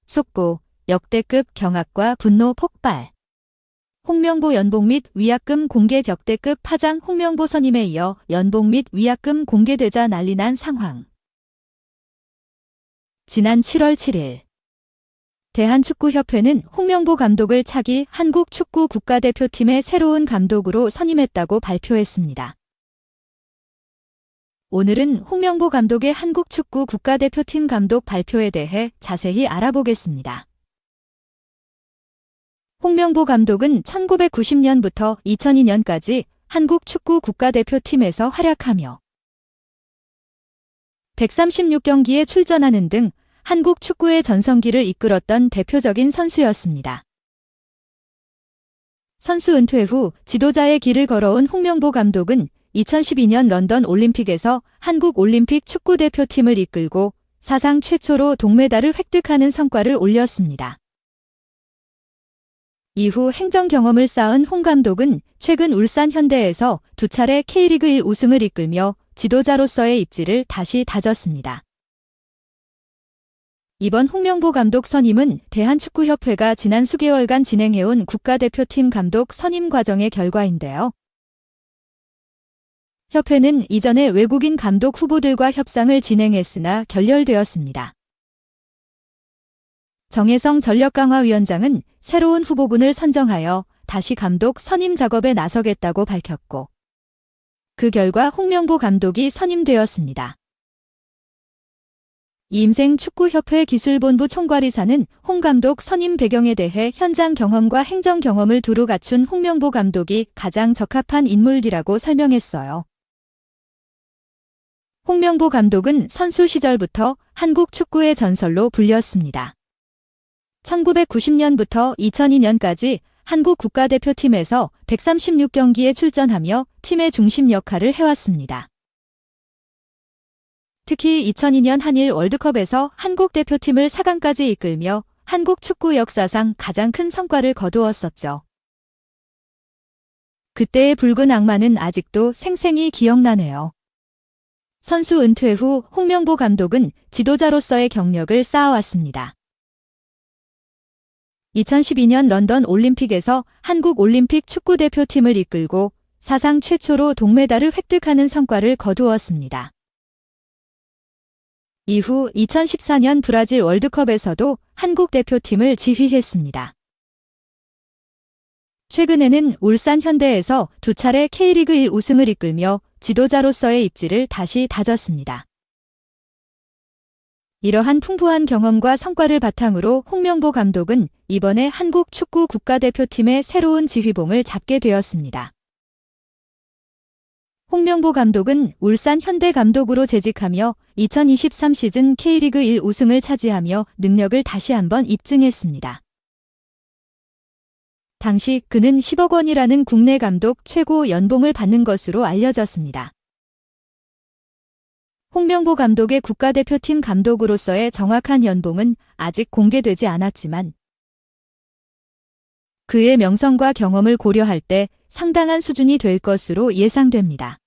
속보, 역대급 경악과 분노 폭발. 홍명보 연봉 및 위약금 공개 역대급 파장. 홍명보 선임에 이어 연봉 및 위약금 공개되자 난리난 상황. 지난 7월 7일 대한축구협회는 홍명보 감독을 차기 한국축구 국가대표팀의 새로운 감독으로 선임했다고 발표했습니다. 오늘은 홍명보 감독의 한국축구 국가대표팀 감독 발표에 대해 자세히 알아보겠습니다. 홍명보 감독은 1990년부터 2002년까지 한국축구 국가대표팀에서 활약하며 136경기에 출전하는 등 한국 축구의 전성기를 이끌었던 대표적인 선수였습니다. 선수 은퇴 후 지도자의 길을 걸어온 홍명보 감독은 2012년 런던 올림픽에서 한국 올림픽 축구대표팀을 이끌고 사상 최초로 동메달을 획득하는 성과를 올렸습니다. 이후 행정 경험을 쌓은 홍 감독은 최근 울산 현대에서 2차례 K리그 1 우승을 이끌며 지도자로서의 입지를 다시 다졌습니다. 이번 홍명보 감독 선임은 대한축구협회가 지난 수개월간 진행해온 국가대표팀 감독 선임 과정의 결과인데요. 협회는 이전에 외국인 감독 후보들과 협상을 진행했으나 결렬되었습니다. 정혜성 전력강화위원장은 새로운 후보군을 선정하여 다시 감독 선임 작업에 나서겠다고 밝혔고, 그 결과 홍명보 감독이 선임되었습니다. 이임생 축구협회 기술본부 총괄이사는 홍 감독 선임 배경에 대해 현장 경험과 행정 경험을 두루 갖춘 홍명보 감독이 가장 적합한 인물이라고 설명했어요. 홍명보 감독은 선수 시절부터 한국 축구의 전설로 불렸습니다. 1990년부터 2002년까지 한국 국가대표팀에서 136경기에 출전하며 팀의 중심 역할을 해왔습니다. 특히 2002년 한일 월드컵에서 한국 대표팀을 4강까지 이끌며 한국 축구 역사상 가장 큰 성과를 거두었었죠. 그때의 붉은 악마는 아직도 생생히 기억나네요. 선수 은퇴 후 홍명보 감독은 지도자로서의 경력을 쌓아왔습니다. 2012년 런던 올림픽에서 한국 올림픽 축구대표팀을 이끌고 사상 최초로 동메달을 획득하는 성과를 거두었습니다. 이후 2014년 브라질 월드컵에서도 한국 대표팀을 지휘했습니다. 최근에는 울산 현대에서 2차례 K리그 1 우승을 이끌며 지도자로서의 입지를 다시 다졌습니다. 이러한 풍부한 경험과 성과를 바탕으로 홍명보 감독은 이번에 한국 축구 국가대표팀의 새로운 지휘봉을 잡게 되었습니다. 홍명보 감독은 울산 현대 감독으로 재직하며 2023 시즌 K리그 1 우승을 차지하며 능력을 다시 한번 입증했습니다. 당시 그는 10억 원이라는 국내 감독 최고 연봉을 받는 것으로 알려졌습니다. 홍명보 감독의 국가대표팀 감독으로서의 정확한 연봉은 아직 공개되지 않았지만 그의 명성과 경험을 고려할 때 상당한 수준이 될 것으로 예상됩니다.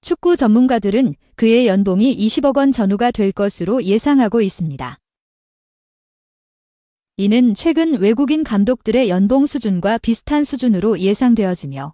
축구 전문가들은 그의 연봉이 20억 원 전후가 될 것으로 예상하고 있습니다. 이는 최근 외국인 감독들의 연봉 수준과 비슷한 수준으로 예상되어지며,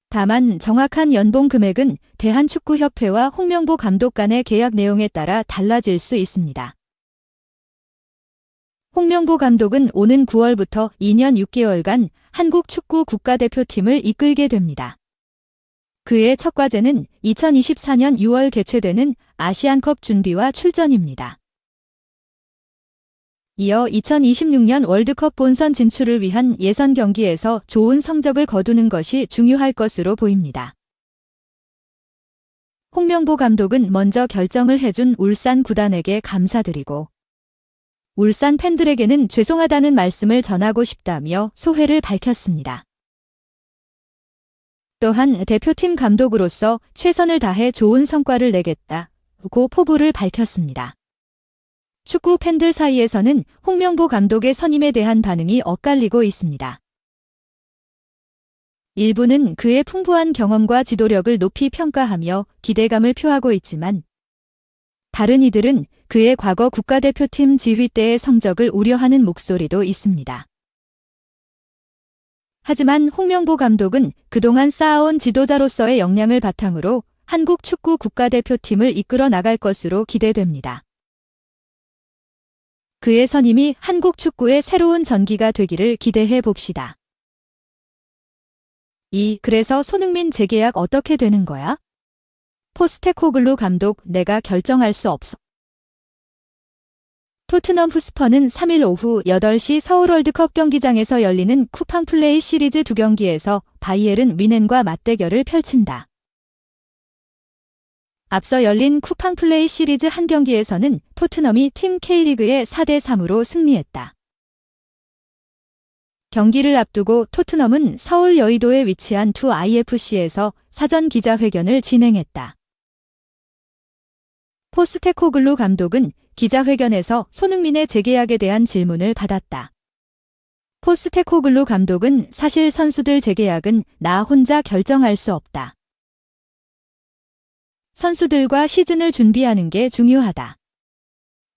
다만 정확한 연봉 금액은 대한축구협회와 홍명보 감독 간의 계약 내용에 따라 달라질 수 있습니다. 홍명보 감독은 오는 9월부터 2년 6개월간 한국 축구 국가대표팀을 이끌게 됩니다. 그의 첫 과제는 2024년 6월 개최되는 아시안컵 준비와 출전입니다. 이어 2026년 월드컵 본선 진출을 위한 예선 경기에서 좋은 성적을 거두는 것이 중요할 것으로 보입니다. 홍명보 감독은 먼저 결정을 해준 울산 구단에게 감사드리고 울산 팬들에게는 죄송하다는 말씀을 전하고 싶다며 소회를 밝혔습니다. 또한 대표팀 감독으로서 최선을 다해 좋은 성과를 내겠다고 포부를 밝혔습니다. 축구 팬들 사이에서는 홍명보 감독의 선임에 대한 반응이 엇갈리고 있습니다. 일부는 그의 풍부한 경험과 지도력을 높이 평가하며 기대감을 표하고 있지만, 다른 이들은 그의 과거 국가대표팀 지휘 때의 성적을 우려하는 목소리도 있습니다. 하지만 홍명보 감독은 그동안 쌓아온 지도자로서의 역량을 바탕으로 한국 축구 국가대표팀을 이끌어 나갈 것으로 기대됩니다. 그의 선임이 한국 축구의 새로운 전기가 되기를 기대해 봅시다. 그래서 손흥민 재계약 어떻게 되는 거야? 포스테코글루 감독, 내가 결정할 수 없어. 토트넘 후스퍼는 3일 오후 8시 서울 월드컵 경기장에서 열리는 쿠팡 플레이 시리즈 2경기에서 바이에른 뮌헨과 맞대결을 펼친다. 앞서 열린 쿠팡 플레이 시리즈 한 경기에서는 토트넘이 팀 K리그에 4대3으로 승리했다. 경기를 앞두고 토트넘은 서울 여의도에 위치한 2IFC에서 사전 기자회견을 진행했다. 포스테코글루 감독은 기자회견에서 손흥민의 재계약에 대한 질문을 받았다. 포스테코글루 감독은 사실 선수들 재계약은 나 혼자 결정할 수 없다. 선수들과 시즌을 준비하는 게 중요하다.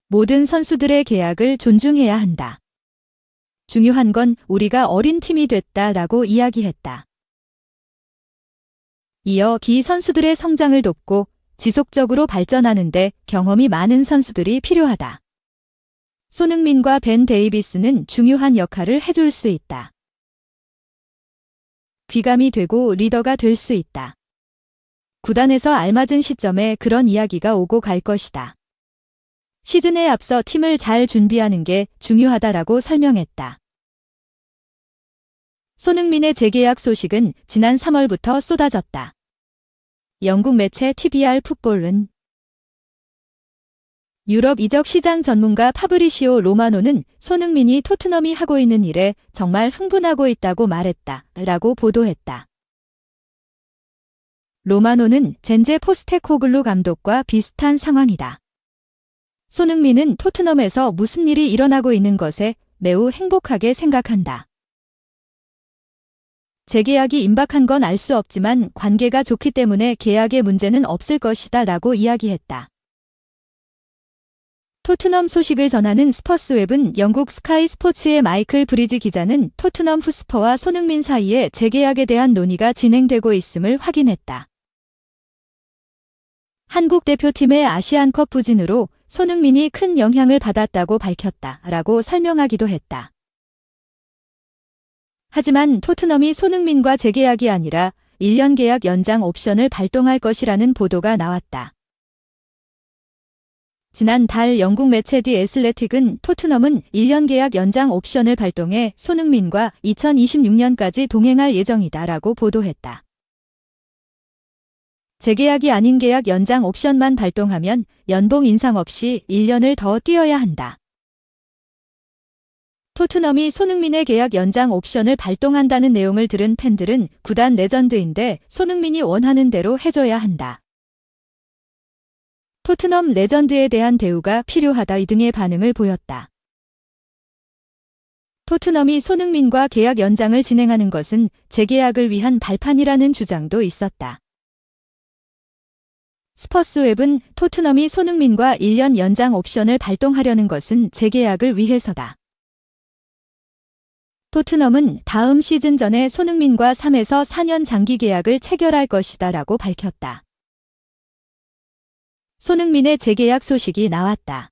모든 선수들의 계약을 존중해야 한다. 중요한 건 우리가 어린 팀이 됐다라고 이야기했다. 이어 기 선수들의 성장을 돕고 지속적으로 발전하는데 경험이 많은 선수들이 필요하다. 손흥민과 벤 데이비스는 중요한 역할을 해줄 수 있다. 귀감이 되고 리더가 될 수 있다. 구단에서 알맞은 시점에 그런 이야기가 오고 갈 것이다. 시즌에 앞서 팀을 잘 준비하는 게 중요하다라고 설명했다. 손흥민의 재계약 소식은 지난 3월부터 쏟아졌다. 영국 매체 TBR 풋볼은 유럽 이적 시장 전문가 파브리시오 로마노는 손흥민이 토트넘이 하고 있는 일에 정말 흥분하고 있다고 말했다 라고 보도했다. 로마노는 젠제 포스테코글루 감독과 비슷한 상황이다. 손흥민은 토트넘에서 무슨 일이 일어나고 있는 것에 매우 행복하게 생각한다. 재계약이 임박한 건 알 수 없지만 관계가 좋기 때문에 계약에 문제는 없을 것이다 라고 이야기했다. 토트넘 소식을 전하는 스퍼스웹은 영국 스카이 스포츠의 마이클 브리지 기자는 토트넘 후스퍼와 손흥민 사이에 재계약에 대한 논의가 진행되고 있음을 확인했다. 한국 대표팀의 아시안컵 부진으로 손흥민이 큰 영향을 받았다고 밝혔다 라고 설명하기도 했다. 하지만 토트넘이 손흥민과 재계약이 아니라 1년 계약 연장 옵션을 발동할 것이라는 보도가 나왔다. 지난달 영국 매체 디 애슬레틱은 토트넘은 1년 계약 연장 옵션을 발동해 손흥민과 2026년까지 동행할 예정이다라고 보도했다. 재계약이 아닌 계약 연장 옵션만 발동하면 연봉 인상 없이 1년을 더 뛰어야 한다. 토트넘이 손흥민의 계약 연장 옵션을 발동한다는 내용을 들은 팬들은 구단 레전드인데 손흥민이 원하는 대로 해줘야 한다. 토트넘 레전드에 대한 대우가 필요하다 등의 반응을 보였다. 토트넘이 손흥민과 계약 연장을 진행하는 것은 재계약을 위한 발판이라는 주장도 있었다. 스퍼스웹은 토트넘이 손흥민과 1년 연장 옵션을 발동하려는 것은 재계약을 위해서다. 토트넘은 다음 시즌 전에 손흥민과 3에서 4년 장기 계약을 체결할 것이다 라고 밝혔다. 손흥민의 재계약 소식이 나왔다.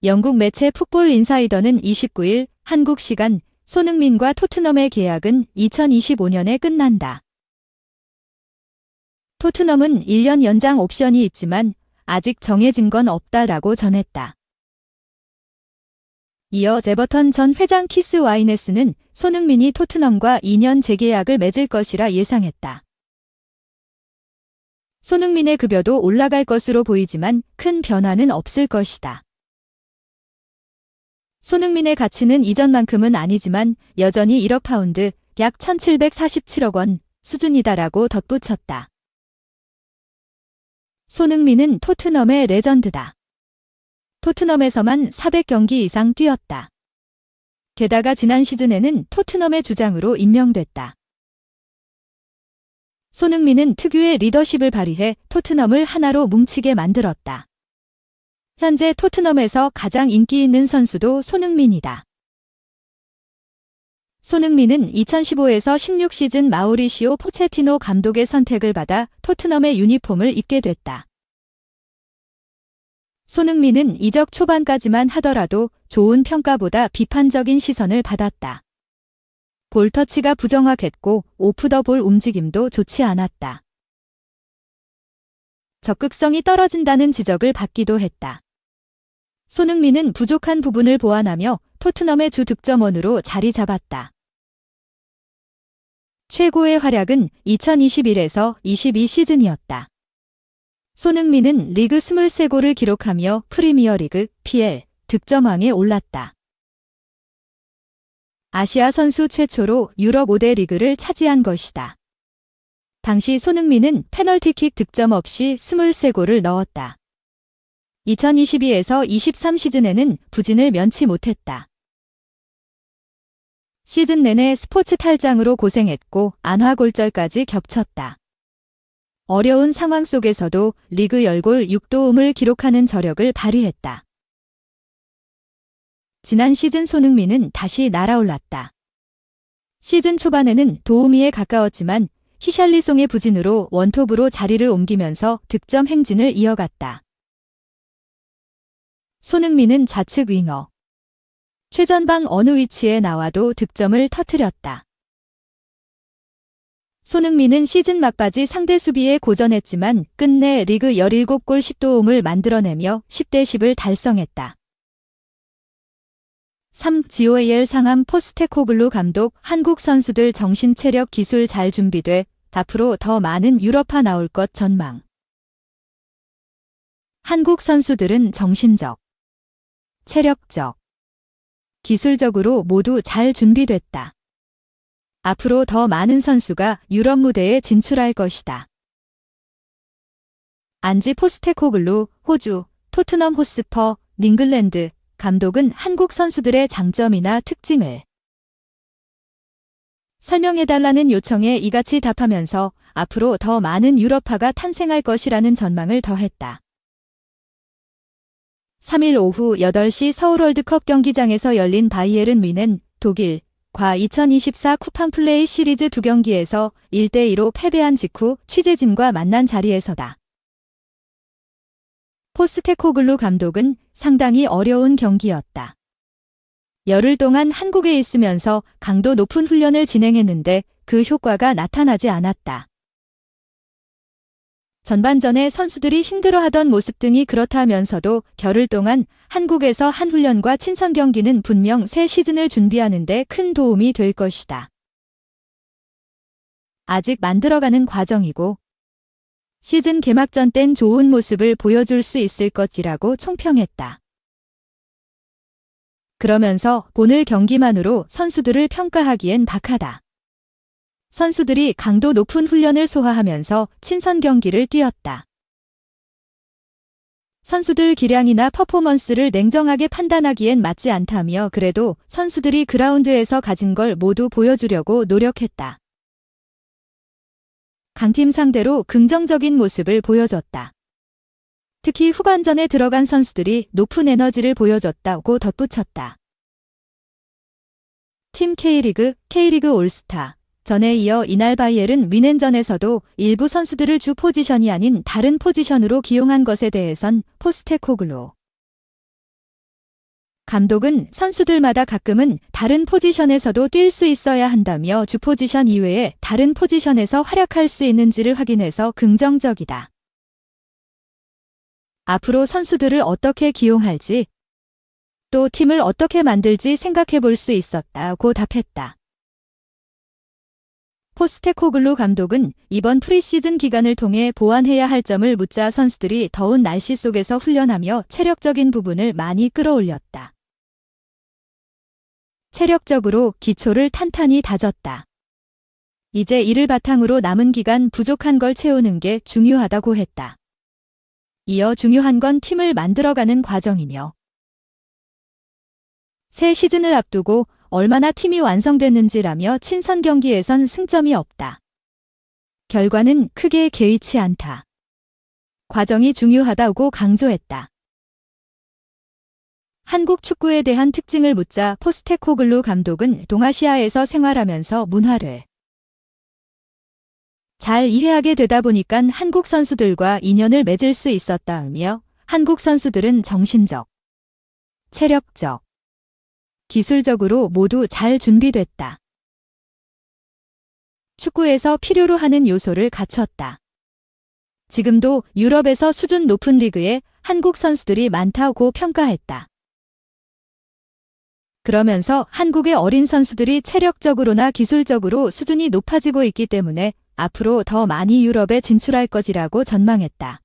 영국 매체 풋볼 인사이더는 29일 한국 시간 손흥민과 토트넘의 계약은 2025년에 끝난다. 토트넘은 1년 연장 옵션이 있지만 아직 정해진 건 없다라고 전했다. 이어 에버턴 전 회장 키스 와이네스는 손흥민이 토트넘과 2년 재계약을 맺을 것이라 예상했다. 손흥민의 급여도 올라갈 것으로 보이지만 큰 변화는 없을 것이다. 손흥민의 가치는 이전만큼은 아니지만 여전히 1억 파운드, 약 1747억 원 수준이다라고 덧붙였다. 손흥민은 토트넘의 레전드다. 토트넘에서만 400경기 이상 뛰었다. 게다가 지난 시즌에는 토트넘의 주장으로 임명됐다. 손흥민은 특유의 리더십을 발휘해 토트넘을 하나로 뭉치게 만들었다. 현재 토트넘에서 가장 인기 있는 선수도 손흥민이다. 손흥민은 2015에서 16 시즌 마우리시오 포체티노 감독의 선택을 받아 토트넘의 유니폼을 입게 됐다. 손흥민은 이적 초반까지만 하더라도 좋은 평가보다 비판적인 시선을 받았다. 볼터치가 부정확했고 오프 더 볼 움직임도 좋지 않았다. 적극성이 떨어진다는 지적을 받기도 했다. 손흥민은 부족한 부분을 보완하며 토트넘의 주 득점원으로 자리 잡았다. 최고의 활약은 2021에서 22 시즌이었다. 손흥민은 리그 23골을 기록하며 프리미어리그 PL 득점왕에 올랐다. 아시아 선수 최초로 유럽 5대 리그를 차지한 것이다. 당시 손흥민은 페널티킥 득점 없이 23골을 넣었다. 2022에서 23 시즌에는 부진을 면치 못했다. 시즌 내내 스포츠 탈장으로 고생했고 안화골절까지 겹쳤다. 어려운 상황 속에서도 리그 10골 6도움을 기록하는 저력을 발휘했다. 지난 시즌 손흥민은 다시 날아올랐다. 시즌 초반에는 도우미에 가까웠지만 히샬리송의 부진으로 원톱으로 자리를 옮기면서 득점 행진을 이어갔다. 손흥민은 좌측 윙어. 최전방 어느 위치에 나와도 득점을 터뜨렸다. 손흥민은 시즌 막바지 상대 수비에 고전했지만 끝내 리그 17골 10도움을 만들어내며 10대 10을 달성했다. 3. GOAL 상암 포스테코글루 감독 한국 선수들 정신 체력 기술 잘 준비돼 앞으로 더 많은 유럽파 나올 것 전망. 한국 선수들은 정신적, 체력적, 기술적으로 모두 잘 준비됐다. 앞으로 더 많은 선수가 유럽 무대에 진출할 것이다. 안지 포스테코글루, 호주, 토트넘 호스퍼, 잉글랜드 감독은 한국 선수들의 장점이나 특징을 설명해달라는 요청에 이같이 답하면서 앞으로 더 많은 유럽파가 탄생할 것이라는 전망을 더했다. 3일 오후 8시 서울 월드컵 경기장에서 열린 바이에른 뮌헨, 독일, 과 2024 쿠팡 플레이 시리즈 2경기에서 1대2로 패배한 직후 취재진과 만난 자리에서다. 포스테코글루 감독은 상당히 어려운 경기였다. 열흘 동안 한국에 있으면서 강도 높은 훈련을 진행했는데 그 효과가 나타나지 않았다. 전반전에 선수들이 힘들어하던 모습 등이 그렇다면서도 겨울 동안 한국에서 한 훈련과 친선 경기는 분명 새 시즌을 준비하는 데 큰 도움이 될 것이다. 아직 만들어가는 과정이고 시즌 개막전 땐 좋은 모습을 보여줄 수 있을 것이라고 총평했다. 그러면서 오늘 경기만으로 선수들을 평가하기엔 박하다. 선수들이 강도 높은 훈련을 소화하면서 친선 경기를 뛰었다. 선수들 기량이나 퍼포먼스를 냉정하게 판단하기엔 맞지 않다며 그래도 선수들이 그라운드에서 가진 걸 모두 보여주려고 노력했다. 강팀 상대로 긍정적인 모습을 보여줬다. 특히 후반전에 들어간 선수들이 높은 에너지를 보여줬다고 덧붙였다. 팀 K리그, K리그 올스타 전에 이어 이날 바이에른 뮌헨전에서도 일부 선수들을 주 포지션이 아닌 다른 포지션으로 기용한 것에 대해선 포스테코글루 감독은 선수들마다 가끔은 다른 포지션에서도 뛸 수 있어야 한다며 주 포지션 이외에 다른 포지션에서 활약할 수 있는지를 확인해서 긍정적이다. 앞으로 선수들을 어떻게 기용할지 또 팀을 어떻게 만들지 생각해 볼 수 있었다고 답했다. 포스테코글루 감독은 이번 프리시즌 기간을 통해 보완해야 할 점을 묻자 선수들이 더운 날씨 속에서 훈련하며 체력적인 부분을 많이 끌어올렸다. 체력적으로 기초를 탄탄히 다졌다. 이제 이를 바탕으로 남은 기간 부족한 걸 채우는 게 중요하다고 했다. 이어 중요한 건 팀을 만들어가는 과정이며 새 시즌을 앞두고 얼마나 팀이 완성됐는지라며 친선 경기에선 승점이 없다. 결과는 크게 개의치 않다. 과정이 중요하다고 강조했다. 한국 축구에 대한 특징을 묻자 포스테코글루 감독은 동아시아에서 생활하면서 문화를 잘 이해하게 되다 보니까 한국 선수들과 인연을 맺을 수 있었다며 한국 선수들은 정신적, 체력적, 기술적으로 모두 잘 준비됐다. 축구에서 필요로 하는 요소를 갖췄다. 지금도 유럽에서 수준 높은 리그에 한국 선수들이 많다고 평가했다. 그러면서 한국의 어린 선수들이 체력적으로나 기술적으로 수준이 높아지고 있기 때문에 앞으로 더 많이 유럽에 진출할 것이라고 전망했다.